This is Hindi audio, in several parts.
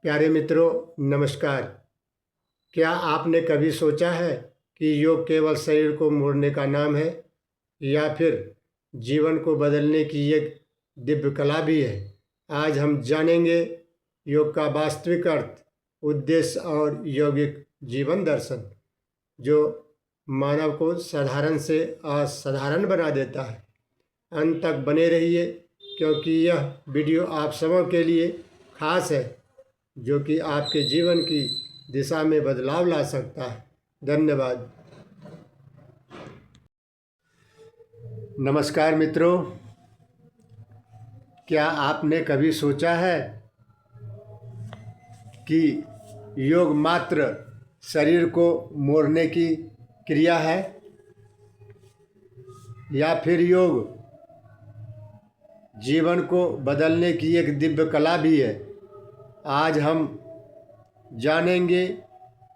प्यारे मित्रों, नमस्कार। क्या आपने कभी सोचा है कि योग केवल शरीर को मोड़ने का नाम है या फिर जीवन को बदलने की एक दिव्य कला भी है? आज हम जानेंगे योग का वास्तविक अर्थ, उद्देश्य और यौगिक जीवन दर्शन जो मानव को साधारण से असाधारण बना देता है। अंत तक बने रहिए क्योंकि यह वीडियो आप सबों के लिए खास है, जो कि आपके जीवन की दिशा में बदलाव ला सकता है। धन्यवाद। नमस्कार मित्रों, क्या आपने कभी सोचा है कि योग मात्र शरीर को मोड़ने की क्रिया है या फिर योग जीवन को बदलने की एक दिव्य कला भी है? आज हम जानेंगे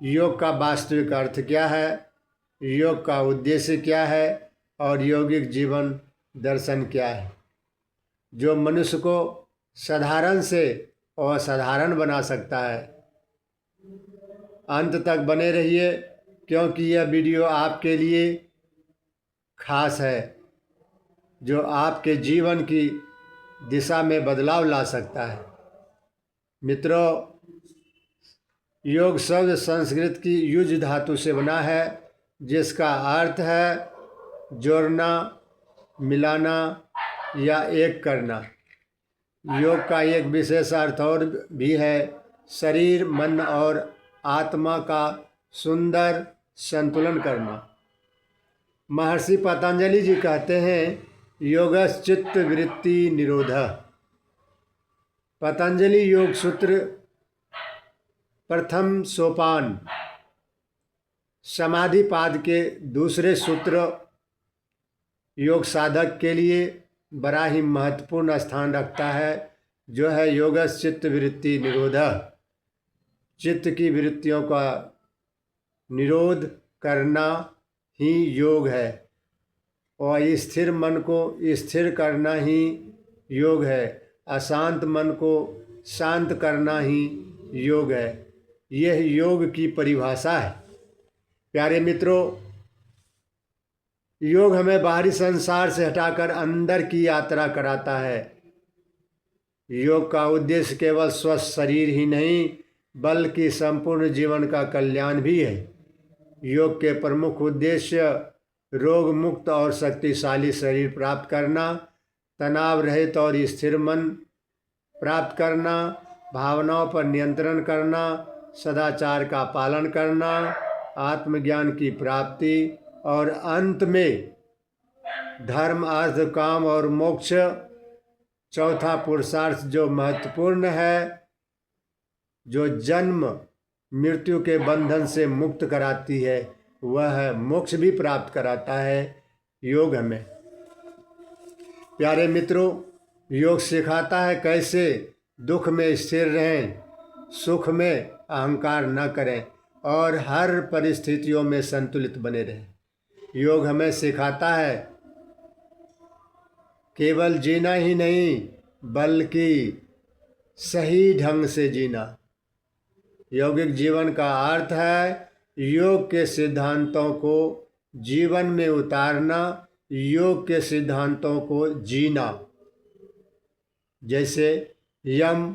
योग का वास्तविक अर्थ क्या है, योग का उद्देश्य क्या है और यौगिक जीवन दर्शन क्या है, जो मनुष्य को साधारण से असाधारण बना सकता है। अंत तक बने रहिए क्योंकि यह वीडियो आपके लिए खास है, जो आपके जीवन की दिशा में बदलाव ला सकता है। मित्रों, योग शब्द संस्कृत की युज धातु से बना है, जिसका अर्थ है जोड़ना, मिलाना या एक करना। योग का एक विशेष अर्थ और भी है, शरीर, मन और आत्मा का सुंदर संतुलन करना। महर्षि पतंजलि जी कहते हैं, योगश्चित्त वृत्ति निरोधः। पतंजलि योग सूत्र प्रथम सोपान समाधि पाद के दूसरे सूत्र योग साधक के लिए बड़ा ही महत्वपूर्ण स्थान रखता है, जो है योगश्चित्त वृत्ति निरोधः। चित्त की वृत्तियों का निरोध करना ही योग है और स्थिर मन को स्थिर करना ही योग है। अशांत मन को शांत करना ही योग है। यह योग की परिभाषा है। प्यारे मित्रों, योग हमें बाहरी संसार से हटाकर अंदर की यात्रा कराता है। योग का उद्देश्य केवल स्वस्थ शरीर ही नहीं, बल्कि संपूर्ण जीवन का कल्याण भी है। योग के प्रमुख उद्देश्य रोग मुक्त और शक्तिशाली शरीर प्राप्त करना, तनाव रहित और स्थिर मन प्राप्त करना, भावनाओं पर नियंत्रण करना, सदाचार का पालन करना, आत्मज्ञान की प्राप्ति और अंत में धर्म, अर्थ, काम और मोक्ष। चौथा पुरुषार्थ जो महत्वपूर्ण है, जो जन्म मृत्यु के बंधन से मुक्त कराती है, वह है मोक्ष भी प्राप्त कराता है योग हमें। प्यारे मित्रों, योग सिखाता है कैसे दुख में स्थिर रहें, सुख में अहंकार न करें और हर परिस्थितियों में संतुलित बने रहें। योग हमें सिखाता है केवल जीना ही नहीं, बल्कि सही ढंग से जीना। यौगिक जीवन का अर्थ है योग के सिद्धांतों को जीवन में उतारना, योग के सिद्धांतों को जीना। जैसे यम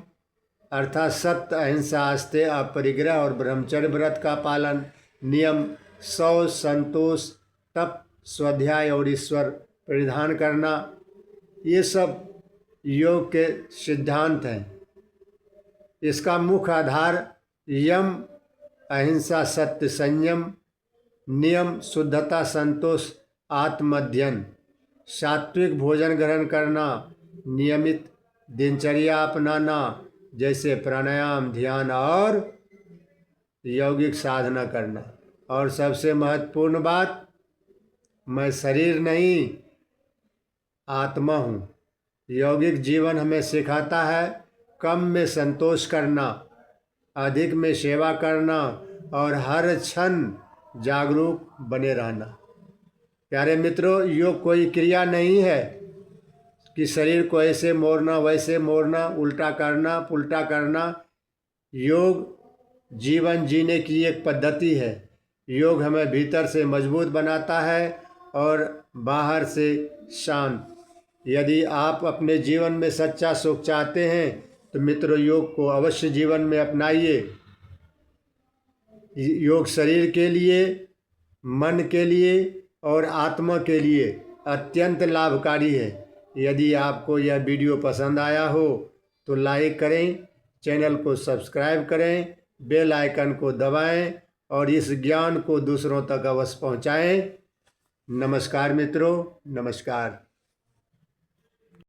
अर्थात सत्य, अहिंसा, आस्ते, अपरिग्रह और ब्रह्मचर्य व्रत का पालन, नियम शौच, संतोष, तप, स्वाध्याय और ईश्वर परिधान करना, ये सब योग के सिद्धांत हैं। इसका मुख्य आधार यम अहिंसा, सत्य, संयम, नियम शुद्धता, संतोष, आत्मध्ययन, सात्विक भोजन ग्रहण करना, नियमित दिनचर्या अपनाना, जैसे प्राणायाम, ध्यान और यौगिक साधना करना। और सबसे महत्वपूर्ण बात, मैं शरीर नहीं आत्मा हूँ। यौगिक जीवन हमें सिखाता है कम में संतोष करना, अधिक में सेवा करना और हर क्षण जागरूक बने रहना। प्यारे मित्रों, योग कोई क्रिया नहीं है कि शरीर को ऐसे मोड़ना, वैसे मोड़ना, उल्टा करना, पुल्टा करना। योग जीवन जीने की एक पद्धति है। योग हमें भीतर से मजबूत बनाता है और बाहर से शांत। यदि आप अपने जीवन में सच्चा सुख चाहते हैं तो मित्रों, योग को अवश्य जीवन में अपनाइए। योग शरीर के लिए, मन के लिए और आत्मा के लिए अत्यंत लाभकारी है। यदि आपको यह वीडियो पसंद आया हो तो लाइक करें, चैनल को सब्सक्राइब करें, बेल आइकन को दबाएं और इस ज्ञान को दूसरों तक अवश्य पहुंचाएं। नमस्कार मित्रों, नमस्कार।